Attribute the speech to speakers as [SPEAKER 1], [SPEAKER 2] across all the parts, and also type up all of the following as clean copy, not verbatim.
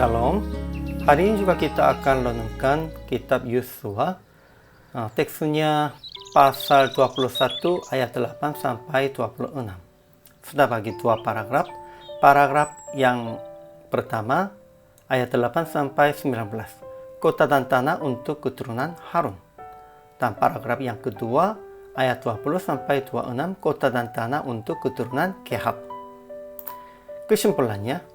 [SPEAKER 1] Shalom. Hari ini juga kita akan renungkan kitab Yosua. Teksnya pasal 21 ayat 8 sampai 26. Sudah bagi dua paragraf. Paragraf yang pertama ayat 8 sampai 19. Kota dan tanah untuk keturunan Harun. Dan paragraf yang kedua ayat 20 sampai 26. Kota dan tanah untuk keturunan Kehat. Kesimpulannya,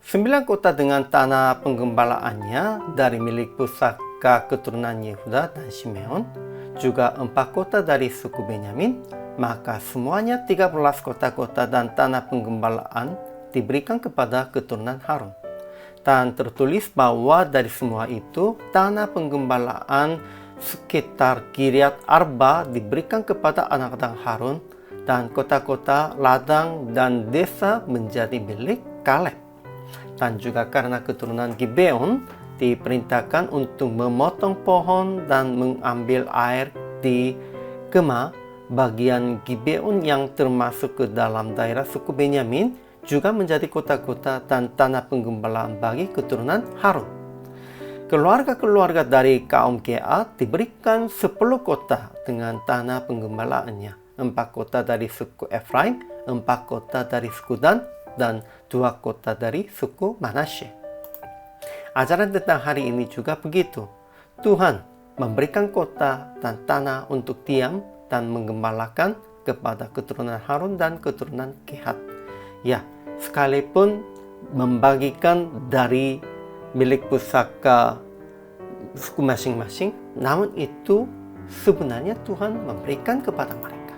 [SPEAKER 1] 9 kota dengan tanah penggembalaannya dari milik pusaka keturunan Yehuda dan Simeon, juga 4 kota dari suku Benyamin, maka semuanya 13 kota-kota dan tanah penggembalaan diberikan kepada keturunan Harun. Dan tertulis bahwa dari semua itu, tanah penggembalaan sekitar Kiryat Arba diberikan kepada anak-anak Harun, dan kota-kota, ladang, dan desa menjadi milik Kaleb. Dan juga karena keturunan Gibeon diperintahkan untuk memotong pohon dan mengambil air di Kema, bagian Gibeon yang termasuk ke dalam daerah suku Benyamin juga menjadi kota-kota dan tanah penggembalaan bagi keturunan Harun. Keluarga-keluarga dari kaum Kehat diberikan 10 kota dengan tanah penggembalaannya, 4 kota dari suku Efraim, 4 kota dari suku Dan 2 kota dari suku Manasye. Ajaran tentang hari ini juga begitu. Tuhan memberikan kota dan tanah untuk diam dan menggembalakan kepada keturunan Harun dan keturunan Kehat. Ya, sekalipun membagikan dari milik pusaka suku masing-masing, namun itu sebenarnya Tuhan memberikan kepada mereka.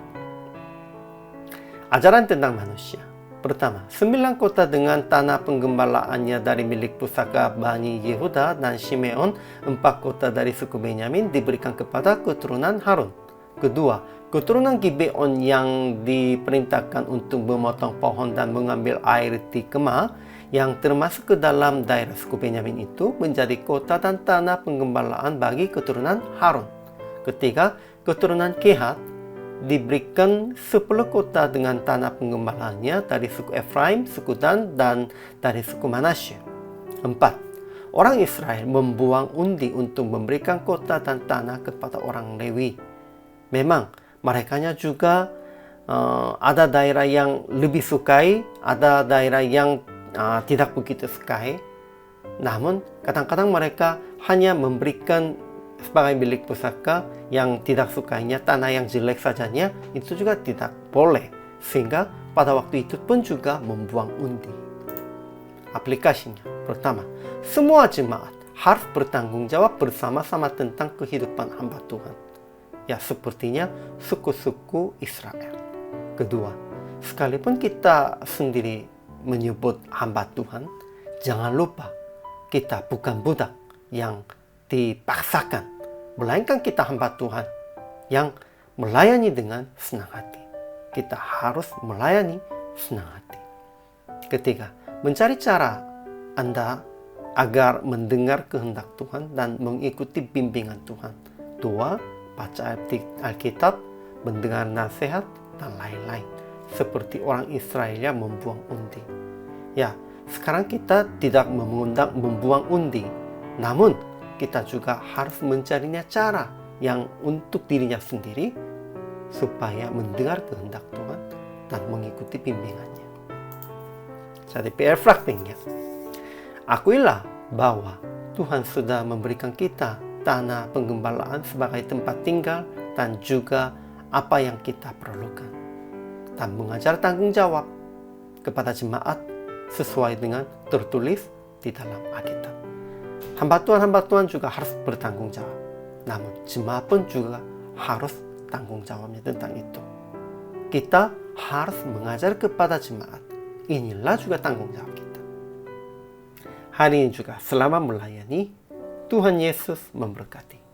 [SPEAKER 1] Ajaran tentang manusia. Pertama, 9 kota dengan tanah penggembalaannya dari milik pusaka Bani Yehuda dan Simeon, 4 kota dari suku Benyamin diberikan kepada keturunan Harun. Kedua, keturunan Gibeon yang diperintahkan untuk memotong pohon dan mengambil air di Kema, yang termasuk ke dalam daerah suku Benyamin itu menjadi kota dan tanah penggembalaan bagi keturunan Harun. Ketiga, keturunan Kehat diberikan 10 kota dengan tanah penggembalaannya dari suku Efraim, suku Dan, dan dari suku Manasye. 4. Orang Israel membuang undi untuk memberikan kota dan tanah kepada orang Lewi. Memang, merekanya juga ada daerah yang lebih sukai, ada daerah yang tidak begitu sukai. Namun, kadang-kadang mereka hanya memberikan sebagai milik pusaka yang tidak sukainya, tanah yang jelek sajanya, itu juga tidak boleh. Sehingga pada waktu itu pun juga membuang undi. Aplikasinya, pertama, semua jemaat harus bertanggung jawab bersama-sama tentang kehidupan hamba Tuhan. Ya, sepertinya suku-suku Israel. Kedua, sekalipun kita sendiri menyebut hamba Tuhan, jangan lupa kita bukan budak yang dipaksakan, melainkan kita hamba Tuhan yang melayani dengan senang hati. Kita harus melayani senang hati. Ketiga, mencari cara Anda agar mendengar kehendak Tuhan dan mengikuti bimbingan Tuhan. Dua, baca Alkitab, mendengar nasihat, dan lain-lain. Seperti orang Israel yang membuang undi. Ya, sekarang kita tidak mengundang membuang undi, namun kita juga harus mencarinya cara yang untuk dirinya sendiri supaya mendengar kehendak Tuhan dan mengikuti bimbingannya. Jadi PR praktiknya, akuilah bahwa Tuhan sudah memberikan kita tanah penggembalaan sebagai tempat tinggal dan juga apa yang kita perlukan, dan mengajar tanggung jawab kepada jemaat sesuai dengan tertulis di dalam Alkitab. Hamba Tuhan juga harus bertanggung jawab. Namun jemaat pun juga harus tanggung jawabnya tentang itu. Kita harus mengajar kepada jemaat. Inilah juga tanggung jawab kita. Hari ini juga selama melayani, Tuhan Yesus memberkati.